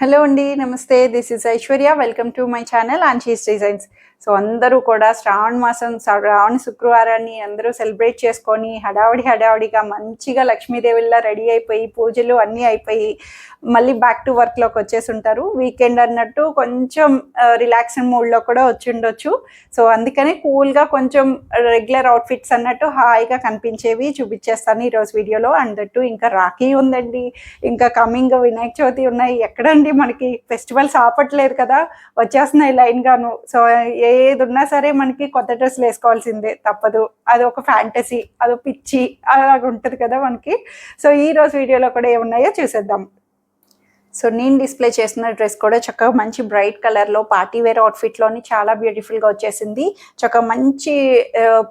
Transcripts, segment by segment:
Hello అండి. నమస్తే. This is Aishwarya. Welcome to my channel Anshi's designs. So అందరూ కూడా శ్రావణ మాసం శ్రావణ శుక్రవారాన్ని అందరూ సెలబ్రేట్ చేసుకొని హడావిడిగా మంచిగా లక్ష్మీదేవిలా రెడీ అయిపోయి పూజలు అన్నీ అయిపోయి మళ్ళీ బ్యాక్ టు వర్క్లోకి వచ్చేసి ఉంటారు. వీకెండ్ అన్నట్టు కొంచెం రిలాక్సింగ్ మూడ్లో కూడా వచ్చి ఉండొచ్చు. సో అందుకనే కూల్గా కొంచెం రెగ్యులర్ అవుట్ఫిట్స్ అన్నట్టు హాయిగా కనిపించేవి చూపించేస్తాను ఈరోజు వీడియోలో. అండ్ ఇంకా రాఖీ ఉందండి, ఇంకా కమింగ్ వినాయక చవితి ఉన్నాయి. ఎక్కడండి మనకి ఫెస్టివల్స్ ఆపట్లేదు కదా, వచ్చేస్తున్నాయి లైన్గాను. సో ఏది ఉన్నా సరే మనకి కొత్త డ్రెస్సులు వేసుకోవాల్సిందే, తప్పదు. అది ఒక ఫ్యాంటసీ, అదో పిచ్చి అలాగ ఉంటుంది కదా మనకి. సో ఈ రోజు వీడియోలో కూడా ఏమున్నాయో చూసేద్దాం. సో నేను డిస్ప్లే చేసిన డ్రెస్ కూడా చక్కగా మంచి బ్రైట్ కలర్లో పార్టీ వేర్ అవుట్ఫిట్లోని చాలా బ్యూటిఫుల్గా వచ్చేసింది. చక్కగా మంచి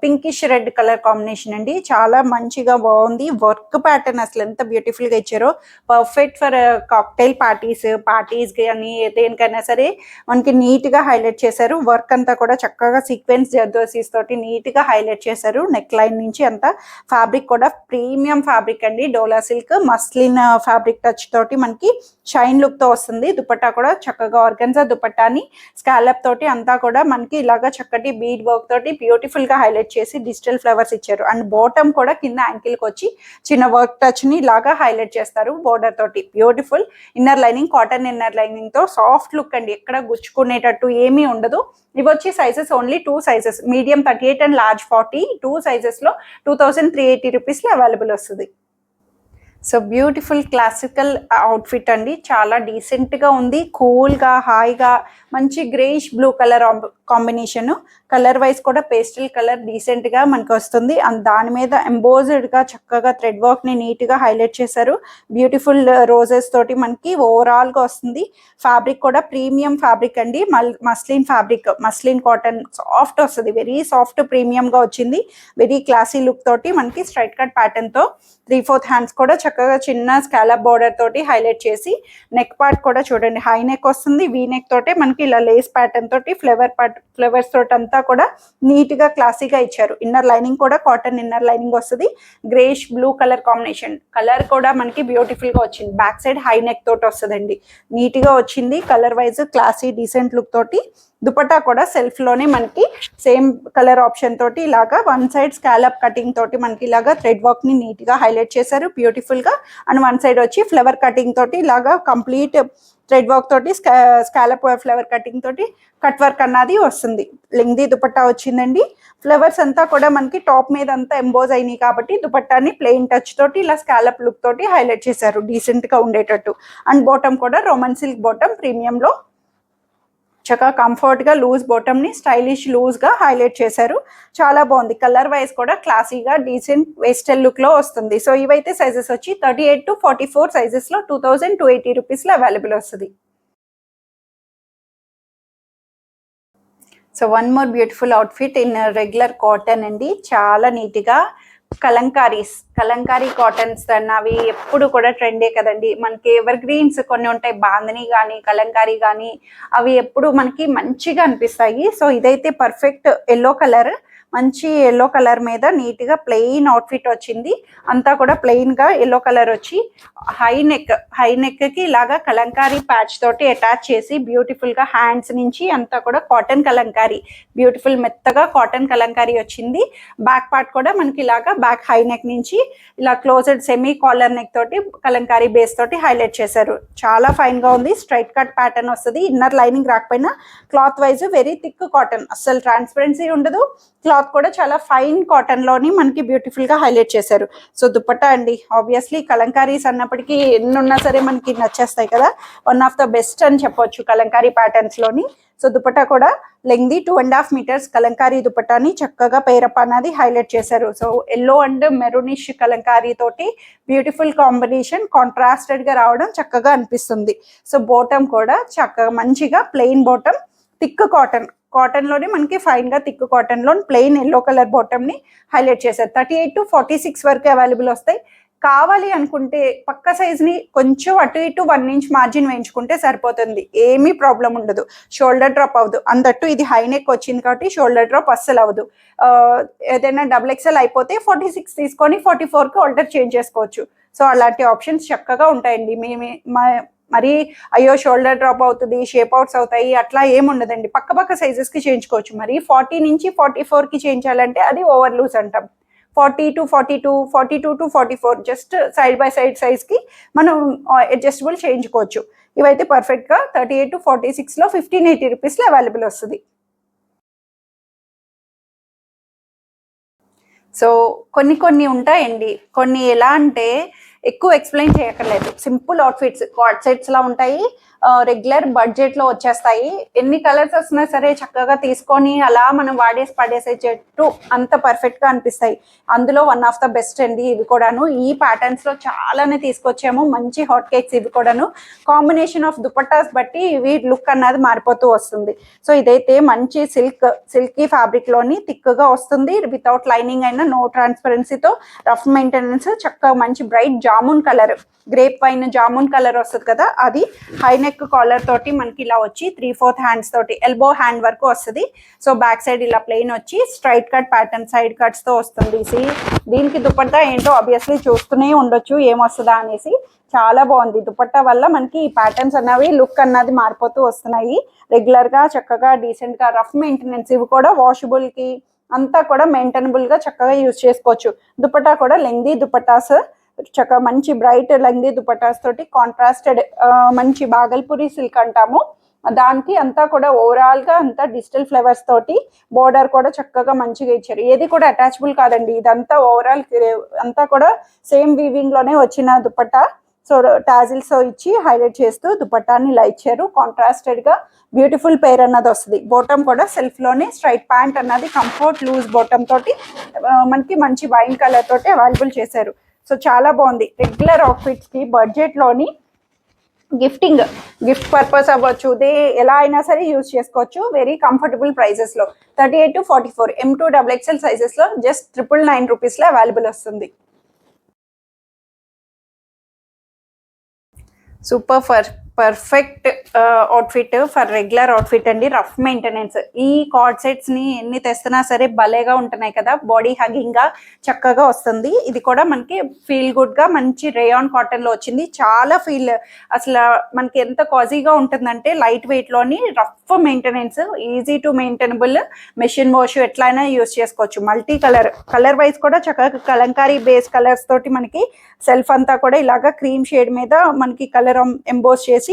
పింకిష్ రెడ్ కలర్ కాంబినేషన్ అండి, చాలా మంచిగా బాగుంది. వర్క్ ప్యాటర్న్ అసలు ఎంత బ్యూటిఫుల్గా ఇచ్చారో, పర్ఫెక్ట్ ఫర్ కాక్టైల్ పార్టీస్ కానీ దేనికైనా సరే మనకి నీట్గా హైలైట్ చేశారు. వర్క్ అంతా కూడా చక్కగా సీక్వెన్స్ జర్దోసీస్ తోటి నీట్గా హైలైట్ చేశారు. నెక్ లైన్ నుంచి అంతా ఫ్యాబ్రిక్ కూడా ప్రీమియం ఫ్యాబ్రిక్ అండి, డోలా సిల్క్ మస్లిన్ ఫ్యాబ్రిక్ టచ్ తోటి మనకి షైన్ లుక్ తో వస్తుంది. దుపట్టా కూడా చక్కగా ఆర్గన్జా దుపట్టాని స్కాలప్ తోటి అంతా కూడా మనకి ఇలాగా చక్కటి బీడ్ వర్క్ తోటి బ్యూటిఫుల్ గా హైలైట్ చేసి డిజిటల్ ఫ్లవర్స్ ఇచ్చారు. అండ్ బాటమ్ కూడా కింద యాంకిల్ కి వచ్చి చిన్న వర్క్ టచ్ ని ఇలాగా హైలైట్ చేస్తారు బోర్డర్ తోటి. Beautiful inner lining, cotton inner lining తో సాఫ్ట్ లుక్ అండి, ఎక్కడ గుచ్చుకునేటట్టు ఏమీ ఉండదు. ఇవి వచ్చి sizes only 2 sizes, medium 38 and large 40, 2 sizes లో 2380 రూపీస్ లో అవైలబుల్ వస్తుంది. సో బ్యూటిఫుల్ క్లాసికల్ అవుట్ఫిట్ అండి, చాలా డీసెంట్గా ఉంది, కూల్గా హాయిగా మంచి greyish blue colour combination. Colour wise కూడా పేస్టల్ కలర్ డీసెంట్గా మనకు వస్తుంది. అండ్ దాని మీద ఎంబోజ్డ్గా చక్కగా థ్రెడ్ వర్క్ని నీట్గా హైలైట్ చేశారు. బ్యూటిఫుల్ రోజెస్ తోటి మనకి ఓవరాల్గా వస్తుంది. ఫ్యాబ్రిక్ కూడా ప్రీమియం ఫ్యాబ్రిక్ అండి, muslin fabric, muslin cotton soft వస్తుంది, వెరీ సాఫ్ట్ ప్రీమియంగా వచ్చింది. వెరీ క్లాసీ లుక్ తోటి మనకి స్ట్రైట్ కట్ ప్యాటర్న్తో 3/4 హ్యాండ్స్ కూడా చక్కగా చిన్న స్కాలప్ బోర్డర్ తోటి హైలైట్ చేసి, నెక్ పార్ట్ కూడా చూడండి హై నెక్ వస్తుంది. వీ నెక్ తోటే మనకి ఇలా లేస్ ప్యాటర్న్ తోటి ఫ్లవర్స్ తోటి అంతా కూడా నీట్ గా క్లాసీగా ఇచ్చారు. ఇన్నర్ లైనింగ్ కూడా కాటన్ ఇన్నర్ లైనింగ్ వస్తుంది. Greyish blue colour combination, colour కూడా మనకి బ్యూటిఫుల్ గా వచ్చింది. బ్యాక్ సైడ్ హై నెక్ తోటి వస్తుందండి, నీట్ గా వచ్చింది. Colour wise classy decent look తోటి. దుపట్టా కూడా సెల్ఫ్ లోనే మనకి సేమ్ కలర్ ఆప్షన్ తోటి ఇలాగా వన్ సైడ్ స్కాలప్ కటింగ్ తోటి మనకి ఇలాగా థ్రెడ్ వర్క్ ని నీట్ గా హైలైట్ చేశారు బ్యూటిఫుల్ గా. అండ్ వన్ సైడ్ వచ్చి ఫ్లవర్ కటింగ్ తోటి ఇలాగా కంప్లీట్ థ్రెడ్ వర్క్ తోటి స్కాలప్ ఫ్లవర్ కటింగ్ తోటి కట్ వర్క్ అన్నది వస్తుంది. లెంగ్దీ దుపట్టా వచ్చిందండి. ఫ్లవర్స్ అంతా కూడా మనకి టాప్ మీద అంతా ఎంబోజ్ అయినాయి కాబట్టి దుపట్టాని ప్లెయిన్ టచ్ తోటి ఇలా స్కాలప్ లుక్ తోటి హైలైట్ చేశారు డీసెంట్ గా ఉండేటట్టు. అండ్ బాటమ్ కూడా రోమన్ సిల్క్ బాటమ్ ప్రీమియం లో చక్కగా కంఫర్ట్ గా లూజ్ బాటమ్ ని స్టైలిష్ లూజ్ గా హైలైట్ చేశారు. చాలా బాగుంది. కలర్ వైజ్ కూడా క్లాసీగా డీసెంట్ వేస్టల్ లుక్ లో వస్తుంది. సో ఇవైతే సైజెస్ వచ్చి 38 to 44 సైజెస్ లో 2280 రూపీస్ లో అవైలబుల్ వస్తుంది. So one more beautiful outfit in regular cotton అండి, చాలా నీట్గా కలంకారీ కాటన్స్ అన్నవి ఎప్పుడు కూడా ట్రెండే కదండి. మనకి ఎవర్ గ్రీన్స్ కొన్ని ఉంటాయి, బాందని కానీ కలంకారీ కానీ, అవి ఎప్పుడు మనకి మంచిగా అనిపిస్తాయి. సో ఇదైతే పర్ఫెక్ట్ ఎల్లో కలర్, మంచి ఎల్లో కలర్ మీద నీట్గా ప్లెయిన్ అవుట్ఫిట్ వచ్చింది. అంతా కూడా ప్లెయిన్గా ఎల్లో కలర్ వచ్చి హై నెక్కి ఇలాగా కలంకారీ ప్యాచ్ తోటి అటాచ్ చేసి బ్యూటిఫుల్గా హ్యాండ్స్ నుంచి అంతా కూడా కాటన్ కలంకారీ, బ్యూటిఫుల్ మెత్తగా కాటన్ కలంకారీ వచ్చింది. బ్యాక్ పార్ట్ కూడా మనకి ఇలాగా బ్యాక్ హై నెక్ నుంచి ఇలా క్లోజ్డ్ సెమీ కాలర్ నెక్ తోటి కలంకారీ బేస్ తోటి హైలైట్ చేశారు. చాలా ఫైన్గా ఉంది. స్ట్రైట్ కట్ ప్యాటర్న్ వస్తుంది. ఇన్నర్ లైనింగ్ రాకపోయినా cloth wise very thick cotton, అస్సలు ట్రాన్స్పరెన్సీ ఉండదు. క్లాత్ కూడా చాలా ఫైన్ కాటన్ లోని మనకి బ్యూటిఫుల్ గా హైలైట్ చేశారు. సో దుపట్టా అండి, ఆబ్వియస్లీ కలంకారీస్ అన్నప్పటికీ ఎన్నున్నా సరే మనకి నచ్చేస్తాయి కదా, వన్ ఆఫ్ ద బెస్ట్ అని చెప్పొచ్చు కలంకారీ ప్యాటర్న్స్ లోని. సో దుపట్టా కూడా లెంగ్దీ 2.5 మీటర్స్ కలంకారీ దుపట్టాని చక్కగా పేరప్ అన్నది హైలైట్ చేశారు. So yellow and maroonish Kalamkari తోటి బ్యూటిఫుల్ కాంబినేషన్, కాంట్రాస్టెడ్ గా రావడం చక్కగా అనిపిస్తుంది. సో బాటమ్ కూడా చక్కగా మంచిగా ప్లెయిన్ బాటమ్, థిక్ కాటన్ లోనే మనకి ఫైన్ గా థిక్ కాటన్ లో ప్లెయిన్ ఎల్లో కలర్ బాటమ్ ని హైలైట్ చేశారు. 38 to 46 వరకు అవైలబుల్ వస్తాయి. కావాలి అనుకుంటే పక్క సైజ్ ని కొంచెం అటు ఇటు 1 ఇంచ్ మార్జిన్ వేయించుకుంటే సరిపోతుంది, ఏమీ ప్రాబ్లం ఉండదు. షోల్డర్ డ్రాప్ అవ్వదు. అందట్టు ఇది హై నెక్ వచ్చింది కాబట్టి షోల్డర్ డ్రాప్ అస్సలు అవ్వదు. ఏదైనా XXL అయిపోతే 46 తీసుకొని 44కి ఆల్టర్ చేంజ్ చేసుకోవచ్చు. సో అలాంటి ఆప్షన్స్ చక్కగా ఉంటాయండి. మరి అయ్యో షోల్డర్ డ్రాప్ అవుతుంది, షేప్ అవుట్స్ అవుతాయి అట్లా ఏముండదండి. పక్క సైజెస్కి చేయించుకోవచ్చు. మరి 40 నుంచి 44కి చేయించాలంటే అది ఓవర్ లూజ్ అంటాం. 40 to 42, 42 to 44 just side by side సైజ్కి మనం అడ్జస్టబుల్ చేయించుకోవచ్చు. ఇవైతే పర్ఫెక్ట్గా 38 to 46లో 1580 రూపీస్లో అవైలబుల్ వస్తుంది. సో కొన్ని ఉంటాయండి. కొన్ని ఎలా అంటే ఎక్కువ ఎక్స్ప్లెయిన్ చేయక్కర్లేదు, సింపుల్ అవుట్ఫిట్స్ కార్డ్ సెట్స్లా ఉంటాయి, రెగ్యులర్ బడ్జెట్లో వచ్చేస్తాయి. ఎన్ని కలర్స్ వస్తున్నా సరే చక్కగా తీసుకొని అలా మనం వాడేసి పడేసే చెట్టు అంత పర్ఫెక్ట్గా అనిపిస్తాయి. అందులో వన్ ఆఫ్ ద బెస్ట్ అండి ఇవి కూడాను. ఈ ప్యాటర్న్స్లో చాలానే తీసుకొచ్చాము, మంచి హాట్ కేక్స్ ఇవి కూడాను. కాంబినేషన్ ఆఫ్ దుపట్టాస్ బట్టి ఇవి లుక్ అన్నది మారిపోతూ వస్తుంది. సో ఇదైతే మంచి సిల్కీ ఫ్యాబ్రిక్లోని థిక్గా వస్తుంది, వితౌట్ లైనింగ్ అయినా నో ట్రాన్స్పరెన్సీతో, రఫ్ మెయింటెనెన్స్, చక్కగా మంచి bright jamun colour, grape wine jamun colour వస్తుంది కదా అది. హై నెక్ కాలర్ తోటి మనకి ఇలా వచ్చి 3/4 హ్యాండ్స్ తోటి ఎల్బో హ్యాండ్ వరకు వస్తుంది. సో బ్యాక్ సైడ్ ఇలా ప్లెయిన్ వచ్చి straight cut pattern side cuts తో వస్తుంది. దీనికి దుపట్టా ఏంటో ఆబ్వియస్లీ చూస్తూనే ఉండొచ్చు ఏమొస్తుందా అనేసి. చాలా బాగుంది దుపట్టా వల్ల మనకి ఈ ప్యాటర్న్స్ అన్నవి లుక్ అన్నది మారిపోతూ వస్తున్నాయి. రెగ్యులర్ గా చక్కగా డీసెంట్ గా రఫ్ మెయింటెనెన్స్, ఇవి కూడా వాషబుల్ కి అంతా కూడా మెయింటైనబుల్ గా చక్కగా యూజ్ చేసుకోవచ్చు. దుపట్టా కూడా లెంగ్దీ దుపట్టాస్, చక్కగా మంచి బ్రైట్ లెంగ్దీ దుపట్టాస్ తోటి కాంట్రాస్టెడ్ మంచి బాగల్పూరి సిల్క్ అంటాము దానికి అంతా కూడా ఓవరాల్ గా అంతా డిజిటల్ ఫ్లవర్స్ తోటి బోర్డర్ కూడా చక్కగా మంచిగా ఇచ్చారు. ఏది కూడా అటాచబుల్ కాదండి, ఇదంతా ఓవరాల్ అంతా కూడా సేమ్ వీవింగ్ లోనే వచ్చిన దుపట్టా. సో టాజిల్స్ ఇచ్చి హైలైట్ చేస్తూ దుపట్టాని ఇలా ఇచ్చారు. కాంట్రాస్టెడ్ గా బ్యూటిఫుల్ పేర్ అన్నది వస్తుంది. బోటమ్ కూడా సెల్ఫ్ లోనే స్ట్రైట్ ప్యాంట్ అన్నది కంఫర్ట్ లూజ్ బోటమ్ తోటి మనకి మంచి వైన్ కలర్ తోటి అవైలబుల్ చేశారు. సో చాలా బాగుంది. రెగ్యులర్ అవుట్ఫిట్స్ కి బడ్జెట్ లోని గిఫ్ట్ పర్పస్ అవ్వచ్చు, ఎలా అయినా సరే యూజ్ చేసుకోవచ్చు. వెరీ కంఫర్టబుల్ ప్రైజెస్ లో 38 to 44 M2 XXL సైజెస్ లో జస్ట్ 999 రూపీస్ లో అవైలబుల్ వస్తుంది. Super perfect outfit for regular outfit అండి, రఫ్ మెయింటెనెన్స్. ఈ కార్డ్ సెట్స్ ని ఎన్ని తెస్తున్నా సరే భలేగా ఉంటున్నాయి కదా, బాడీ హగింగ్ గా చక్కగా వస్తుంది. ఇది కూడా మనకి ఫీల్ గుడ్ గా మంచి రేయాన్ కాటన్ లో వచ్చింది. చాలా ఫీల్ అసలు మనకి ఎంత కాజీగా ఉంటుందంటే లైట్ వెయిట్ లోని, rough maintenance, easy to maintainable, machine wash ఎట్లయినా యూజ్ చేసుకోవచ్చు. మల్టీ కలర్ వైజ్ కూడా చక్కగా కలంకారీ బేస్ కలర్స్ తోటి మనకి సెల్ఫ్ అంతా కూడా ఇలాగా క్రీమ్ షేడ్ మీద మనకి కలర్ ఎంబోస్ చేసి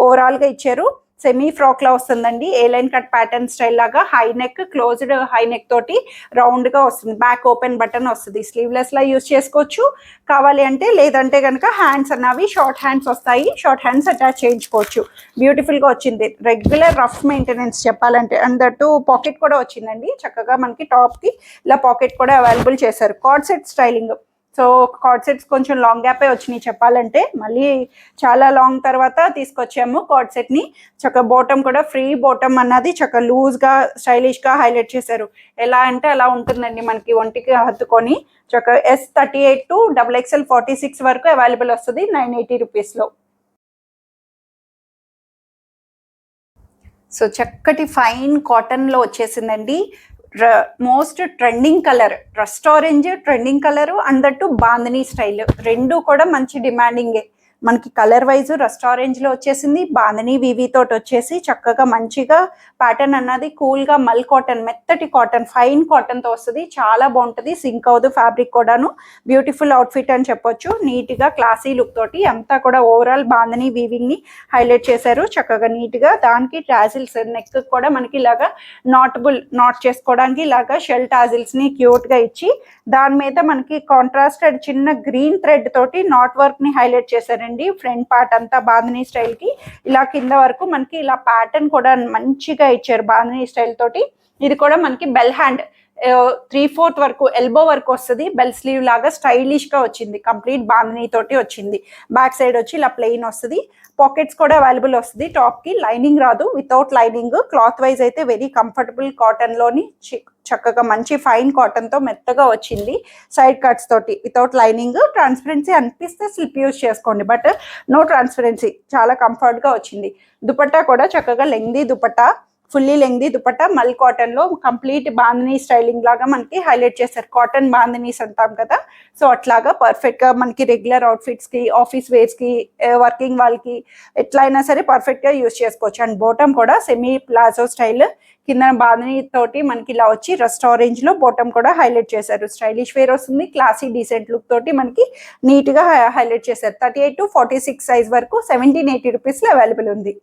ఓవరాల్ గా ఇచ్చారు. సెమీ ఫ్రాక్ లా వస్తుందండి, ఏ లైన్ కట్ ప్యాటర్న్ స్టైల్ లాగా. High neck, closed high neck తోటి రౌండ్ గా వస్తుంది. బ్యాక్ ఓపెన్ బటన్ వస్తుంది. స్లీవ్లెస్ లా యూజ్ చేసుకోవచ్చు కావాలి అంటే, లేదంటే కనుక హ్యాండ్స్ అన్నవి షార్ట్ హ్యాండ్స్ వస్తాయి, షార్ట్ హ్యాండ్స్ అటాచ్ చేయించుకోవచ్చు. బ్యూటిఫుల్ గా వచ్చింది. రెగ్యులర్ రఫ్ మెయింటెనెన్స్ చెప్పాలంటే. అండ్ దట్టు పాకెట్ కూడా వచ్చిందండి చక్కగా మనకి. టాప్ కి ఇలా పాకెట్ కూడా అవైలబుల్ చేశారు. Card set styling. So card sets కొంచెం లాంగ్ గ్యాపే వచ్చినాయి చెప్పాలంటే, మళ్ళీ చాలా లాంగ్ తర్వాత తీసుకొచ్చాము కార్డ్ సెట్ ని. చక్క బాటమ్ కూడా ఫ్రీ బాటమ్ అన్నది చక్క లూజ్ గా స్టైలిష్ గా హైలైట్ చేశారు. ఎలా అంటే అలా ఉంటుందండి మనకి ఒంటికి హత్తుకొని. చక్క S38 to XXL 46 వరకు అవైలబుల్ వస్తుంది 980 రూపీస్ లో. సో చక్కటి ఫైన్ కాటన్ లో వచ్చేసిందండి. Most trending colour rust orange, trending colour, and that bandhani style, రెండు కూడా మంచి డిమాండింగే. మనకి కలర్ వైజ్ రస్ట్ ఆరెంజ్ లో వచ్చేసింది, బాందినీ వివి తోటి వచ్చేసి చక్కగా మంచిగా ప్యాటర్న్ అన్నది కూల్ గా మల్ కాటన్, మెత్తటి కాటన్, ఫైన్ కాటన్ తో వస్తుంది. చాలా బాగుంటుంది, సింక్ అవుదు ఫ్యాబ్రిక్ కూడాను. బ్యూటిఫుల్ అవుట్ఫిట్ అని చెప్పొచ్చు. నీట్ గా క్లాసీ లుక్ తోటి అంతా కూడా ఓవరాల్ బాందినీ వీవింగ్ ని హైలైట్ చేశారు చక్కగా నీట్ గా. దానికి టాజిల్స్ నెక్ కూడా మనకి ఇలాగా నాట్ చేసుకోవడానికి ఇలాగా షెల్ టాజిల్స్ ని క్యూట్ గా ఇచ్చి, దాని మీద మనకి కాంట్రాస్టెడ్ చిన్న గ్రీన్ థ్రెడ్ తోటి నాట్ వర్క్ ని హైలైట్ చేశారు. ఫ్రంట్ పార్ట్ అంతా బాందినీ స్టైల్ కి ఇలా కింద వరకు మనకి ఇలా ప్యాటర్న్ కూడా మంచిగా ఇచ్చారు బాందినీ స్టైల్ తోటి. ఇది కూడా మనకి బెల్ హ్యాండ్ 3/4 వరకు ఎల్బో వరకు వస్తుంది. బెల్ స్లీవ్ లాగా స్టైలిష్ గా వచ్చింది. కంప్లీట్ బాందినీ తోటి వచ్చింది. బ్యాక్ సైడ్ వచ్చి ఇలా ప్లెయిన్ వస్తుంది. పాకెట్స్ కూడా అవైలబుల్ వస్తుంది. టాప్ కి లైనింగ్ రాదు, వితౌట్ లైనింగ్. క్లాత్ వైజ్ అయితే వెరీ కంఫర్టబుల్ కాటన్ లోని చక్కగా మంచి ఫైన్ కాటన్ తో మెత్తగా వచ్చింది. సైడ్ కట్స్ తోటి వితౌట్ లైనింగ్. ట్రాన్స్పరెన్సీ అనిపిస్తే స్లిప్ యూజ్ చేసుకోండి, బట్ నో ట్రాన్స్పరెన్సీ. చాలా కంఫర్ట్ గా వచ్చింది. దుపట్టా కూడా చక్కగా lengthy dupatta, fully lengthy dupatta మల్ కాటన్ లో కంప్లీట్ బాందినీ స్టైలింగ్ లాగా మనకి హైలైట్ చేశారు. కాటన్ బాందినీస్ అంటాం కదా, సో అట్లాగా పర్ఫెక్ట్ గా మనకి రెగ్యులర్ అవుట్ఫిట్స్ కి, ఆఫీస్ వేర్స్ కి, వర్కింగ్ వాళ్ళకి ఎట్లా అయినా సరే పర్ఫెక్ట్ గా యూజ్ చేసుకోవచ్చు. అండ్ బాటమ్ కూడా సెమీ ప్లాజో స్టైల్, కింద బాందినీ తోటి మనకి ఇలా వచ్చి రస్ట్ ఆరెంజ్ లో బాటమ్ కూడా హైలైట్ చేశారు. స్టైలిష్ వేర్ వస్తుంది, క్లాసీ డీసెంట్ లుక్ తోటి మనకి నీట్ గా హైలైట్ చేశారు. 38 to 46 సైజ్ వరకు 1780 రూపీస్ లో అవైలబుల్ ఉంది.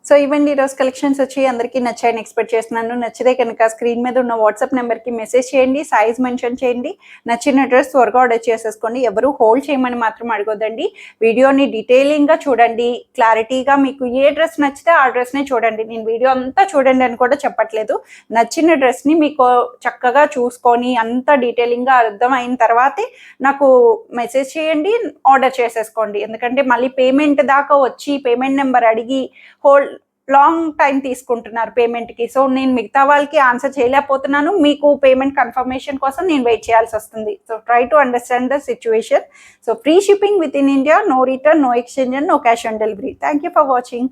సో ఇవన్నీ ఈరోజు కలెక్షన్స్ వచ్చి అందరికీ నచ్చాయని ఎక్స్పెక్ట్ చేస్తున్నాను. నచ్చితే కనుక స్క్రీన్ మీద ఉన్న వాట్సాప్ నెంబర్కి మెసేజ్ చేయండి, సైజ్ మెన్షన్ చేయండి, నచ్చిన డ్రెస్ త్వరగా ఆర్డర్ చేసేసుకోండి. ఎవరు హోల్డ్ చేయమని మాత్రం అడగొద్దండి. వీడియోని డీటెయిలింగ్గా చూడండి, క్లారిటీగా మీకు ఏ డ్రెస్ నచ్చితే ఆ డ్రెస్నే చూడండి. నేను వీడియో అంతా చూడండి అని కూడా చెప్పట్లేదు. నచ్చిన డ్రెస్ని మీకు చక్కగా చూసుకొని అంత డీటెయిలింగ్గా అర్థమైన తర్వాతే నాకు మెసేజ్ చేయండి, ఆర్డర్ చేసేసుకోండి. ఎందుకంటే మళ్ళీ పేమెంట్ దాకా వచ్చి పేమెంట్ నెంబర్ అడిగి లాంగ్ టైం తీసుకుంటున్నారు పేమెంట్కి. సో నేను మిగతా వాళ్ళకి ఆన్సర్ చేయలేకపోతున్నాను, మీకు పేమెంట్ కన్ఫర్మేషన్ కోసం నేను వెయిట్ చేయాల్సి వస్తుంది. So try to understand the situation. So free shipping within India, no return, no exchange and no cash on delivery. Thank you for watching.